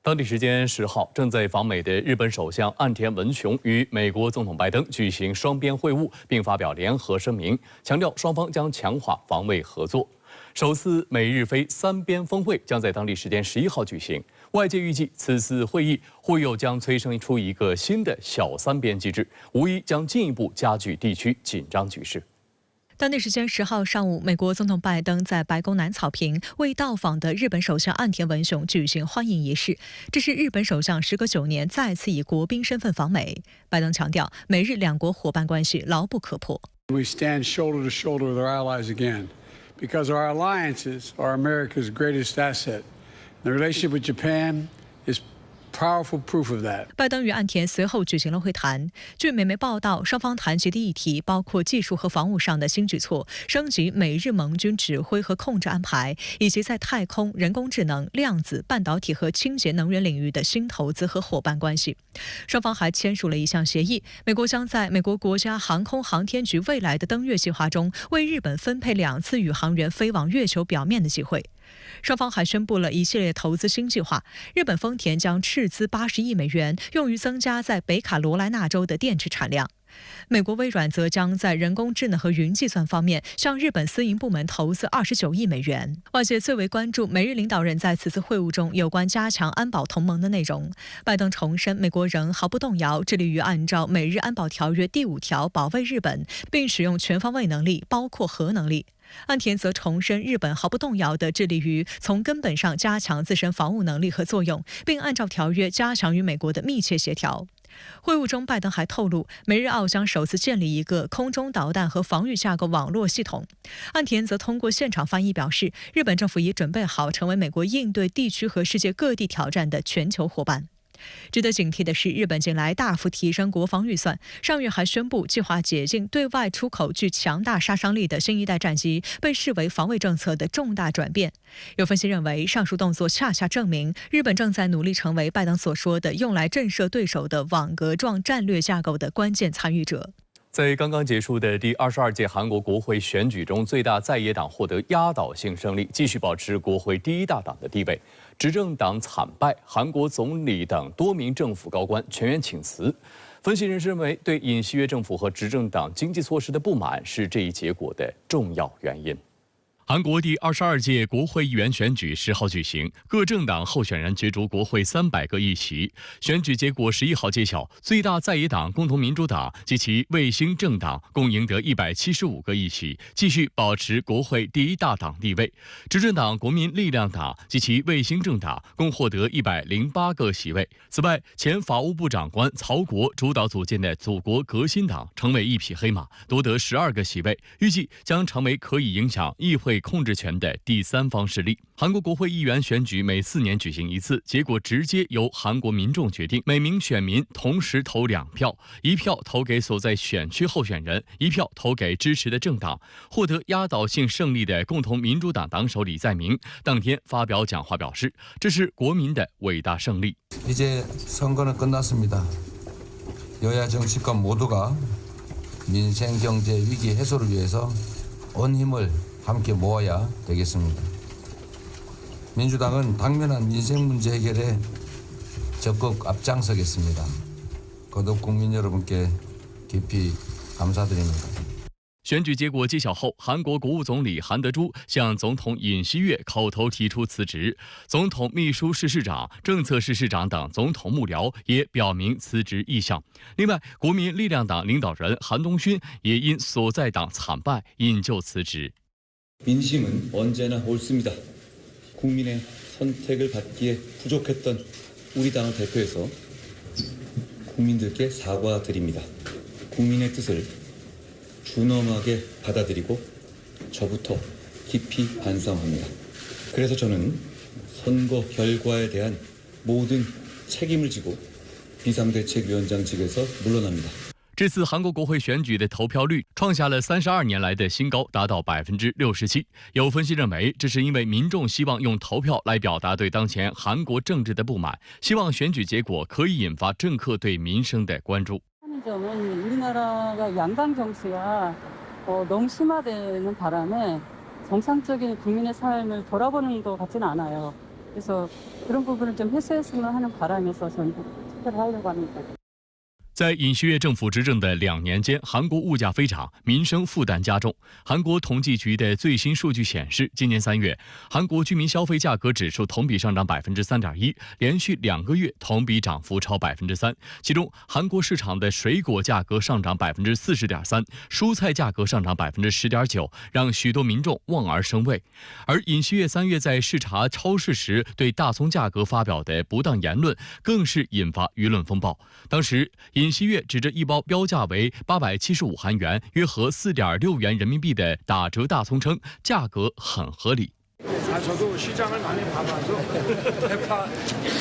当地时间10号，正在访美的日本首相岸田文雄与美国总统拜登举行双边会晤，并发表联合声明，强调双方将强化防卫合作。首次美日菲三边峰会将在当地时间11号举行。外界预计此次会议或又将催生出一个新的小三边机制，无疑将进一步加剧地区紧张局势。 当地时间10号上午，美国总统拜登在白宫南草坪为到访的日本首相岸田文雄举行欢迎仪式。这是日本首相时隔9年再次以国宾身份访美。拜登强调，美日两国伙伴关系牢不可破。We stand shoulder to shoulder with our allies again, because our alliances are America's greatest asset. The relationship with Japan is powerful proof of that. 拜登与岸田随后举行了会谈。据美媒报道，双方谈及的议题包括技术和防务上的新举措、升级美日盟军指挥和控制安排，以及在太空、人工智能、量子、半导体和清洁能源领域的新投资和伙伴关系。双方还签署了一项协议，美国将在美国国家航空航天局未来的登月计划中，为日本分配2次宇航员飞往月球表面的机会。 双方还宣布了一系列投资新计划，日本丰田将斥资80亿美元，用于增加在北卡罗来纳州的电池产量。美国微软则将在人工智能和云计算方面向日本私营部门投资29亿美元。外界最为关注美日领导人在此次会晤中有关加强安保同盟的内容。拜登重申，美国仍毫不动摇致力于按照美日安保条约第5条保卫日本，并使用全方位能力，包括核能力。 岸田则重申，日本毫不动摇地致力于从根本上加强自身防务能力和作用，并按照条约加强与美国的密切协调。会晤中，拜登还透露，美日澳将首次建立一个空中导弹和防御架构网络系统。岸田则通过现场翻译表示，日本政府已准备好成为美国应对地区和世界各地挑战的全球伙伴。 值得警惕的是，日本近来大幅提升国防预算，上月还宣布计划解禁对外出口具强大杀伤力的新一代战机，被视为防卫政策的重大转变。有分析认为，上述动作恰恰证明日本正在努力成为拜登所说的用来震慑对手的网格状战略架构的关键参与者。 在刚刚结束的第22届韩国国会选举中，最大在野党获得压倒性胜利，继续保持国会第1大党的地位。执政党惨败，韩国总理等多名政府高官全员请辞。分析人士认为，对尹锡悦政府和执政党经济措施的不满是这一结果的重要原因。 韩国第22届国会议员选举10号举行，各政党候选人角逐国会300个议席。选举结果11号揭晓，最大在野党共同民主党及其卫星政党共赢得175个议席，继续保持国会第1大党地位。执政党国民力量党及其卫星政党共获得108个席位。此外，前法务部长官曹国主导组建的祖国革新党成为一匹黑马，夺得12个席位，预计将成为可以影响议会 控制权的第3方势力。韩国国会议员选举每4年举行一次，结果直接由韩国民众决定。每名选民同时投2票，1票投给所在选区候选人，1票投给支持的政党。获得压倒性胜利的共同民主党党首李在明当天发表讲话表示，这是国民的伟大胜利。 이제 선거는 끝났습니다. 여야 정치권 모두가 민생 경제 위기 해소를 위해서 온 힘을 함께 모아야 되겠습니다. 민주당은 당면한 민생 문제 해결에 적극 앞장서겠습니다. 거듭 국민 여러분께 깊이 감사드립니다. 选举结果揭晓后，韩国国务总理韩德洙向总统尹锡悦口头提出辞职，总统秘书室室长、政策室室长等总统幕僚也表明辞职意向。另外，国民力量党领导人韩东勋也因所在党惨败引咎辞职。 민심은 언제나 옳습니다. 국민의 선택을 받기에 부족했던 우리 당을 대표해서 국민들께 사과드립니다. 국민의 뜻을 준엄하게 받아들이고 저부터 깊이 반성합니다. 그래서 저는 선거 결과에 대한 모든 책임을 지고 비상대책위원장직에서 물러납니다. 这次韩国国会选举的投票率创下了32年来的新高，达到67%。有分析认为，这是因为民众希望用投票来表达对当前韩国政治的不满，希望选举结果可以引发政客对民生的关注。 점은 우리나라가 양강 정치가 너무 심화되는 바람에 정상적인 국민의 삶을 돌아보는 것 같지는 않아요. 그래서 그런 부분을 좀 해소했으면 하는 바람에서 저는 투표를 하려고 합니다. 在尹锡悦政府执政的2年间，韩国物价飞涨，民生负担加重。韩国统计局的最新数据显示，今年3月，韩国居民消费价格指数同比上涨3.1%，连续2个月同比涨幅超3%。其中，韩国市场的水果价格上涨40.3%，蔬菜价格上涨10.9%，让许多民众望而生畏。而尹锡悦3月在视察超市时对大葱价格发表的不当言论，更是引发舆论风暴。当时，尹锡悦指着一包标价为875韩元，约合4.6元人民币的打折大葱称，价格很合理。 저도 시장을 많이 봐봐서 대파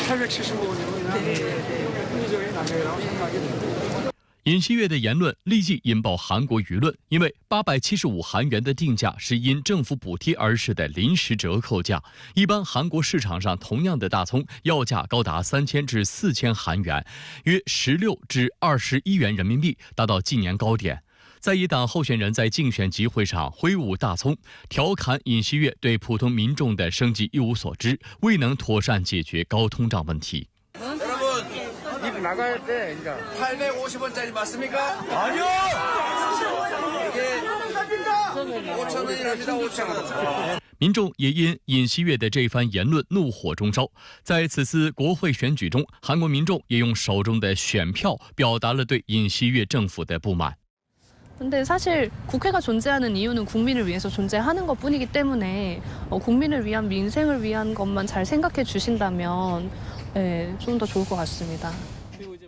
875원이나 합리적인 가격이라고 생각이 듭니다. 尹锡悦的言论立即引爆韩国舆论，因为875韩元的定价是因政府补贴而使的临时折扣价。一般韩国市场上同样的大葱要价高达3000至4000韩元，约16至21元人民币，达到近年高点。在野党候选人在竞选集会上挥舞大葱，调侃尹锡悦对普通民众的生计一無所知，未能妥善解决高通胀问题。 입 나가야 돼, 이제. 850원짜리 맞습니까? 아니요! 이게 5,000원이랍니다, 5,000원. 民众也因尹锡悦的这番言论怒火中烧。在此次国会选举中，韩国民众也用手中的选票表达了对尹锡悦政府的不满。 근데 사실 국회가 존재하는 이유는 국민을 위해서 존재하는 것뿐이기 때문에 국민을 위한 민생을 위한 것만 잘 생각해 주신다면 좀 더 좋을 것 같습니다.